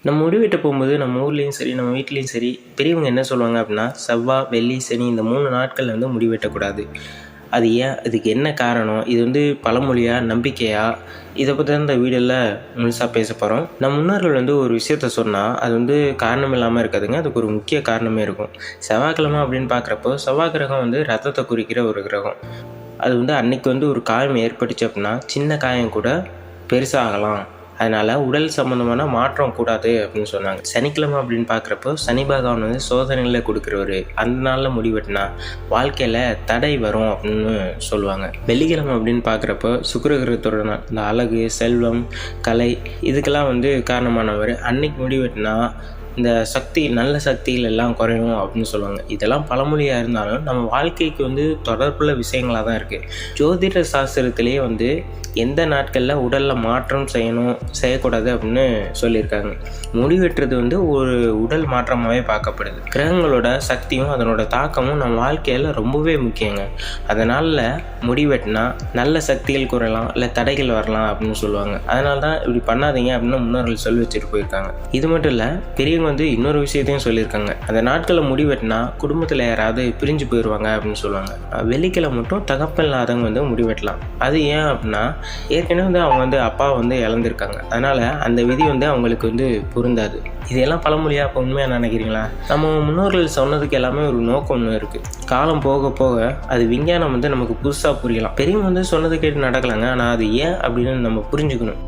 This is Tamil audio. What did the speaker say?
நம்ம முடி வெட்ட போகும்போது நம்ம ஊர்லேயும் சரி, நம்ம வீட்லேயும் சரி, பெரியவங்க என்ன சொல்லுவாங்க அப்படின்னா, செவ்வாய், வெள்ளி, சனி இந்த 3 நாட்கள் வந்து முடி வெட்டக்கூடாது. அது ஏன்? அதுக்கு என்ன காரணம்? இது வந்து பழமொழியா? நம்பிக்கையா? இதை பற்றி தான் இந்த வீடியோவில் முழுசாக பேச போகிறோம். நம்ம முன்னோர்கள் வந்து ஒரு விஷயத்த சொன்னால் அது வந்து காரணம் இல்லாமல் இருக்காதுங்க. அதுக்கு ஒரு முக்கிய காரணமே இருக்கும். செவ்வாய்க்கிழமை அப்படின்னு பார்க்குறப்போ, செவ்வாய் கிரகம் வந்து ரத்தத்தை குறிக்கிற ஒரு கிரகம். அது வந்து அன்னைக்கு வந்து ஒரு காயம் ஏற்பட்டுச்சு அப்படின்னா, சின்ன காயம் கூட பெருசாகலாம். அதனால் உடல் சம்மந்தமான மாற்றம் கூடாது அப்படின்னு சொன்னாங்க. சனிக்கிழமை அப்படின்னு பார்க்குறப்போ, சனி பகவான் வந்து சோதனைகளை கொடுக்குறவர். அந்த நாளில் முடி வெட்டினா வாழ்க்கையில் தடை வரும் அப்படின்னு சொல்லுவாங்க. வெள்ளிக்கிழமை அப்படின்னு பார்க்குறப்போ, சுக்கிர கிரகத்தோட நாள். இந்த அழகு, செல்வம், கலை இதுக்கெல்லாம் வந்து காரணமானவர். அன்னைக்கு முடி வெட்டினா இந்த நல்ல சக்திகள் எல்லாம் குறையும் அப்படின்னு சொல்லுவாங்க. இதெல்லாம் பழமொழியாக இருந்தாலும் நம்ம வாழ்க்கைக்கு வந்து தொடர்புள்ள விஷயங்களாக தான் இருக்குது. ஜோதிட சாஸ்திரத்திலேயே வந்து எந்த நாட்களில் உடலில் மாற்றம் செய்யக்கூடாது அப்படின்னு சொல்லியிருக்காங்க. முடி வெட்டுறது வந்து ஒரு உடல் மாற்றமாகவே பார்க்கப்படுது. கிரகங்களோட சக்தியும் அதனோட தாக்கமும் நம்ம வாழ்க்கையில் ரொம்பவே முக்கியங்க. அதனால் முடி வெட்டினா நல்ல சக்திகள் குறையலாம், இல்லை தடைகள் வரலாம் அப்படின்னு சொல்லுவாங்க. அதனால தான் இப்படி பண்ணாதீங்க அப்படின்னு முன்னோர்கள் சொல்லி வச்சுட்டு போயிருக்காங்க. இது மட்டும் இல்லை, பெரியவங்க வந்து இன்னொரு விஷயத்தையும் சொல்லியிருக்காங்க. அந்த நாட்களில் முடி வெட்டினா குடும்பத்தில் யாராவது பிரிஞ்சு போயிடுவாங்க அப்படின்னு சொல்லுவாங்க. வெள்ளிக்கிழமை மட்டும் தகப்பன் இல்லாதவங்க வந்து முடி வெட்டலாம். அது ஏன் அப்படின்னா, ஏற்கனவே வந்து அவங்க வந்து அப்பா வந்து இழந்திருக்காங்க. அதனால் அந்த விதி வந்து அவங்களுக்கு வந்து பொருந்தாது. இதெல்லாம் பழமொழியாக இப்போ உண்மையாக நினைக்கிறீங்களா? நம்ம முன்னோர்கள் சொன்னதுக்கு எல்லாமே ஒரு நோக்கம் ஒன்று இருக்குது. காலம் போக போக அது விஞ்ஞானம் வந்து நமக்கு புதுசாக புரியலாம். பெரியவங்க வந்து சொன்னது கேட்டு நடக்கலாங்க. ஆனால் அது ஏன் அப்படின்னு நம்ம புரிஞ்சுக்கணும்.